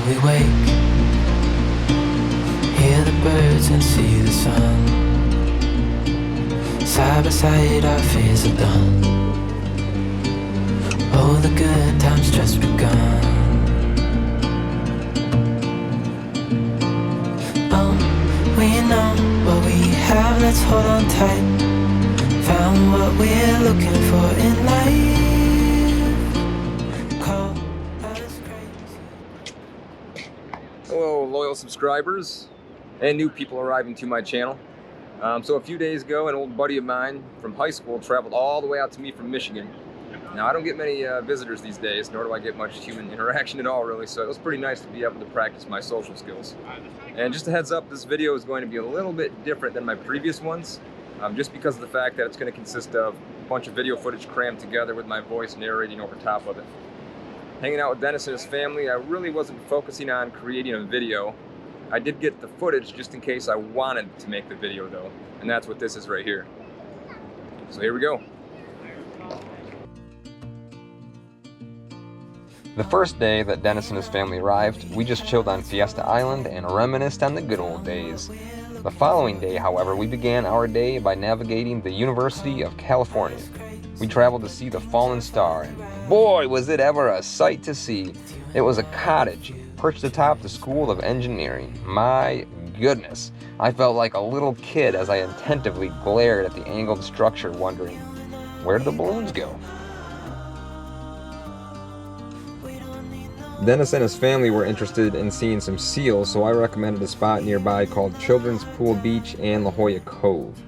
we wake, hear the birds and see the sun. Side by side our fears are done. Oh, the good times just begun. Oh, we know what we have, let's hold on tight. Found what we're looking for in life. Call us crazy. Hello loyal subscribers and new people arriving to my channel. So a few days ago, an old buddy of mine from high school traveled all the way out to me from Michigan. Now I don't get many visitors these days, nor do I get much human interaction at all really, so it was pretty nice to be able to practice my social skills. And just a heads up, this video is going to be a little bit different than my previous ones, just because of the fact that it's going to consist of a bunch of video footage crammed together with my voice narrating over top of it. Hanging out with Dennis and his family, I really wasn't focusing on creating a video. I did get the footage just in case I wanted to make the video though, and that's what this is right here. So here we go. The first day that Dennis and his family arrived, we just chilled on Fiesta Island and reminisced on the good old days. The following day, however, we began our day by navigating the University of California. We traveled to see the fallen star, and boy was it ever a sight to see. It was a cottage perched atop the School of Engineering. My goodness, I felt like a little kid as I attentively glared at the angled structure, wondering, where did the balloons go? Dennis and his family were interested in seeing some seals, so I recommended a spot nearby called Children's Pool Beach and La Jolla Cove.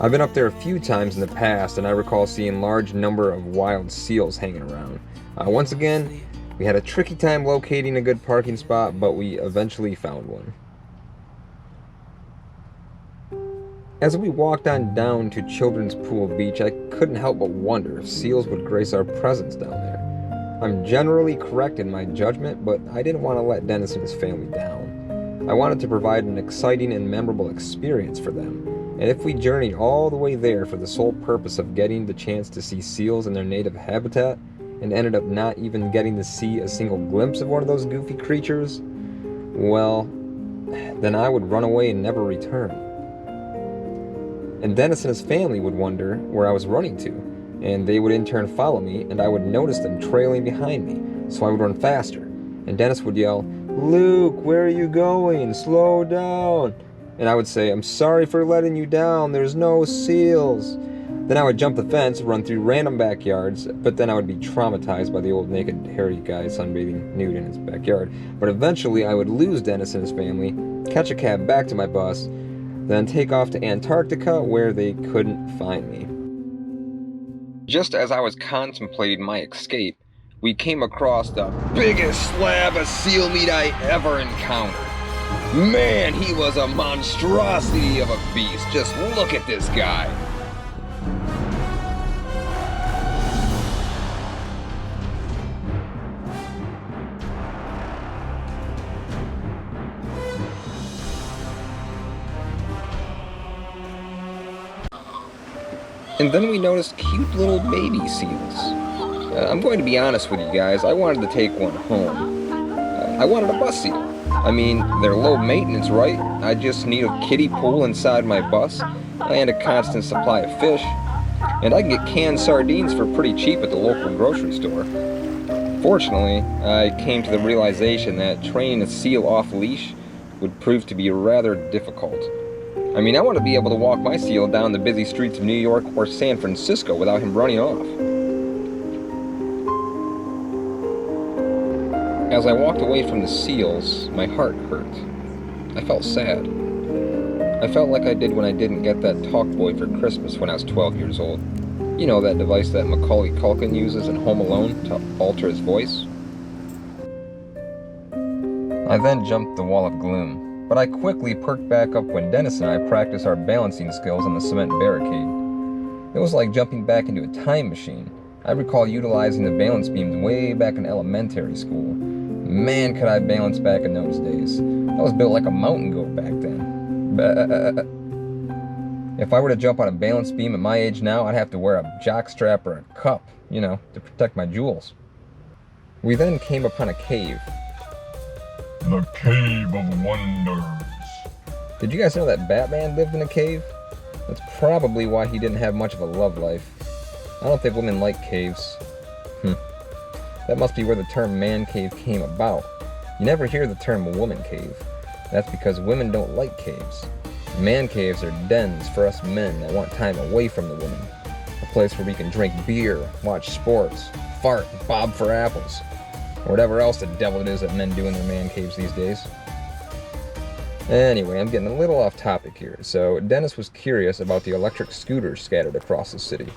I've been up there a few times in the past, and I recall seeing a large number of wild seals hanging around. Once again, we had a tricky time locating a good parking spot, but we eventually found one. As we walked on down to Children's Pool Beach, I couldn't help but wonder if seals would grace our presence down there. I'm generally correct in my judgment, but I didn't want to let Dennis and his family down. I wanted to provide an exciting and memorable experience for them, and if we journeyed all the way there for the sole purpose of getting the chance to see seals in their native habitat, and ended up not even getting to see a single glimpse of one of those goofy creatures, well, then I would run away and never return. And Dennis and his family would wonder where I was running to, and they would in turn follow me, and I would notice them trailing behind me, so I would run faster. And Dennis would yell, "Luke, where are you going? Slow down." And I would say, "I'm sorry for letting you down, there's no seals." Then I would jump the fence, run through random backyards, but then I would be traumatized by the old naked hairy guy sunbathing nude in his backyard. But eventually I would lose Dennis and his family, catch a cab back to my bus, then take off to Antarctica where they couldn't find me. Just as I was contemplating my escape, we came across the biggest slab of seal meat I ever encountered. Man, he was a monstrosity of a beast. Just look at this guy. And then we noticed cute little baby seals. I'm going to be honest with you guys, I wanted to take one home. I wanted a bus seal. I mean, they're low maintenance, right? I just need a kiddie pool inside my bus and a constant supply of fish. And I can get canned sardines for pretty cheap at the local grocery store. Fortunately, I came to the realization that training a seal off leash would prove to be rather difficult. I mean, I want to be able to walk my seal down the busy streets of New York or San Francisco without him running off. As I walked away from the seals, my heart hurt. I felt sad. I felt like I did when I didn't get that talk boy for Christmas when I was 12 years old. You know, that device that Macaulay Culkin uses in Home Alone to alter his voice? I then jumped the wall of gloom. But I quickly perked back up when Dennis and I practiced our balancing skills on the cement barricade. It was like jumping back into a time machine. I recall utilizing the balance beams way back in elementary school. Man, could I balance back in those days. I was built like a mountain goat back then. If I were to jump on a balance beam at my age now, I'd have to wear a jockstrap or a cup, you know, to protect my jewels. We then came upon a cave. The Cave of Wonders. Did you guys know that Batman lived in a cave? That's probably why he didn't have much of a love life. I don't think women like caves. That must be where the term man cave came about. You never hear the term woman cave. That's because women don't like caves. Man caves are dens for us men that want time away from the women. A place where we can drink beer, watch sports, fart, bob for apples, or whatever else the devil it is that men do in their man caves these days. Anyway, I'm getting a little off topic here. So Dennis was curious about the electric scooters scattered across the city.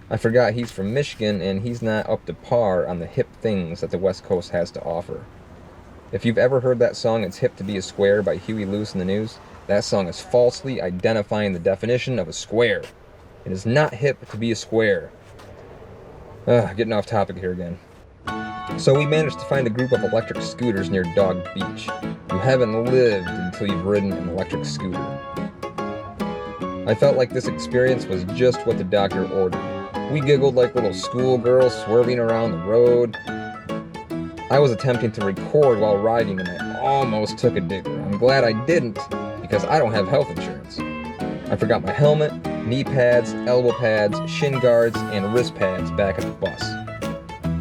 I forgot he's from Michigan and he's not up to par on the hip things that the West Coast has to offer. If you've ever heard that song It's Hip to Be a Square by Huey Lewis and the News, that song is falsely identifying the definition of a square. It is not hip to be a square. Getting off topic here again. So we managed to find a group of electric scooters near Dog Beach. You haven't lived until you've ridden an electric scooter. I felt like this experience was just what the doctor ordered. We giggled like little schoolgirls swerving around the road. I was attempting to record while riding and I almost took a digger. I'm glad I didn't because I don't have health insurance. I forgot my helmet, knee pads, elbow pads, shin guards, and wrist pads back at the bus.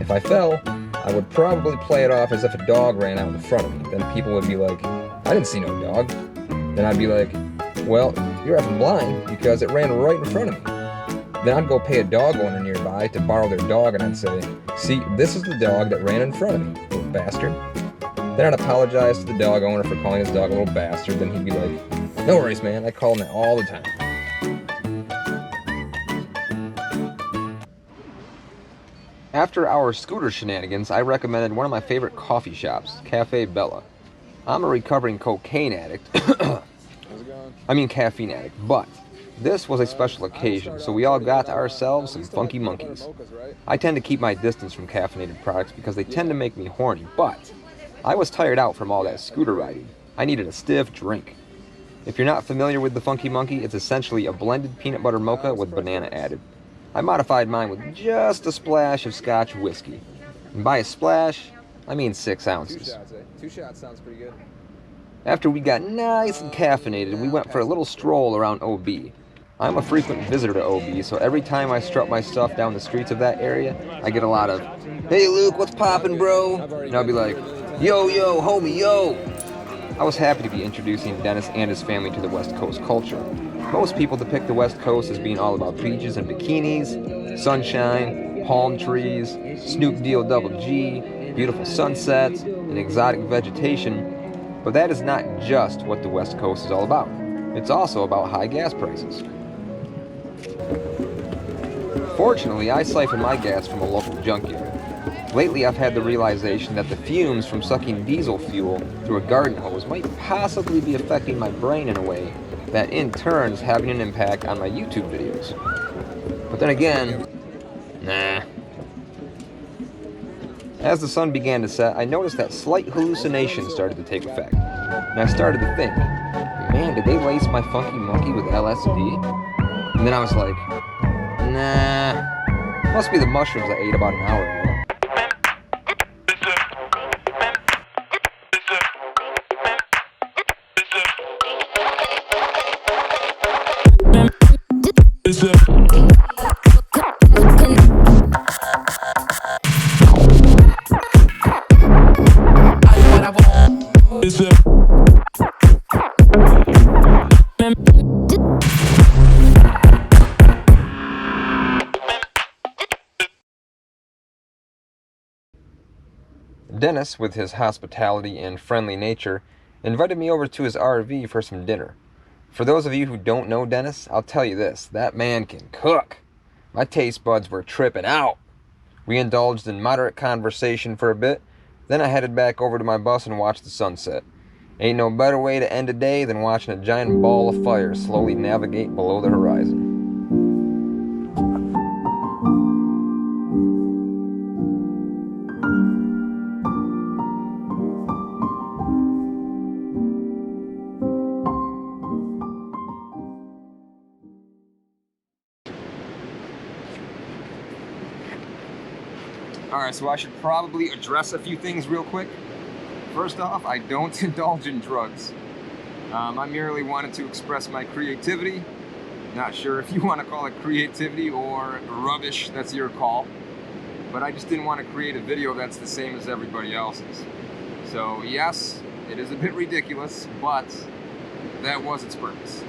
If I fell, I would probably play it off as if a dog ran out in front of me. Then people would be like, I didn't see no dog. Then I'd be like, well, you're effing blind because it ran right in front of me. Then I'd go pay a dog owner nearby to borrow their dog and I'd say, see, this is the dog that ran in front of me, little bastard. Then I'd apologize to the dog owner for calling his dog a little bastard. Then he'd be like, no worries, man, I call him that all the time. After our scooter shenanigans, I recommended one of my favorite coffee shops, Cafe Bella. I'm a recovering cocaine addict. I mean caffeine addict, but this was a special occasion, so we all got ourselves some funky monkeys. I tend to keep my distance from caffeinated products because they tend to make me horny, but I was tired out from all that scooter riding. I needed a stiff drink. If you're not familiar with the Funky Monkey, it's essentially a blended peanut butter mocha with banana added. I modified mine with just a splash of Scotch whiskey. And by a splash, I mean 6 ounces. 2 shots, eh? 2 shots sounds pretty good. After we got nice and caffeinated, we went for a little stroll around OB. I'm a frequent visitor to OB, so every time I strut my stuff down the streets of that area, I get a lot of, hey Luke, what's poppin', bro? And I'll be like, yo, yo, homie, yo. I was happy to be introducing Dennis and his family to the West Coast culture. Most people depict the West Coast as being all about beaches and bikinis, sunshine, palm trees, Snoop Deal Double G, beautiful sunsets, and exotic vegetation, but that is not just what the West Coast is all about. It's also about high gas prices. Fortunately, I siphon my gas from a local junkyard. Lately, I've had the realization that the fumes from sucking diesel fuel through a garden hose might possibly be affecting my brain in a way that in turn is having an impact on my YouTube videos. But then again, nah. As the sun began to set, I noticed that slight hallucinations started to take effect. And I started to think, man, did they lace my Funky Monkey with LSD? And then I was like, nah, must be the mushrooms I ate about an hour ago. Dennis, with his hospitality and friendly nature, invited me over to his RV for some dinner. For those of you who don't know Dennis, I'll tell you this, that man can cook. My taste buds were tripping out. We indulged in moderate conversation for a bit, then I headed back over to my bus and watched the sunset. Ain't no better way to end a day than watching a giant ball of fire slowly navigate below the horizon. Alright, so I should probably address a few things real quick. First off, I don't indulge in drugs. I merely wanted to express my creativity. Not sure if you want to call it creativity or rubbish, that's your call. But I just didn't want to create a video that's the same as everybody else's. So yes, it is a bit ridiculous, but that was its purpose.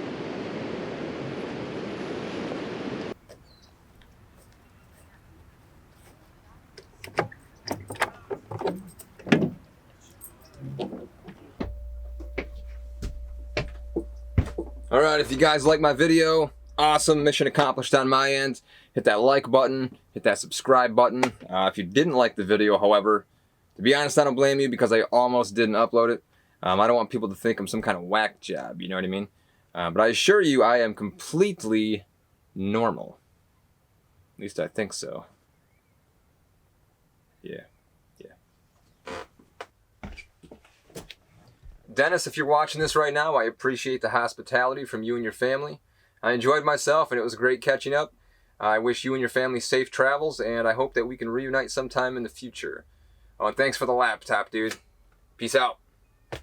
Alright, if you guys like my video, awesome, mission accomplished on my end. Hit that like button, hit that subscribe button. If you didn't like the video, however, to be honest, I don't blame you because I almost didn't upload it. I don't want people to think I'm some kind of whack job, you know what I mean? But I assure you, I am completely normal. At least I think so. Yeah. Dennis, if you're watching this right now, I appreciate the hospitality from you and your family. I enjoyed myself and it was great catching up. I wish you and your family safe travels and I hope that we can reunite sometime in the future. Oh, and thanks for the laptop, dude. Peace out.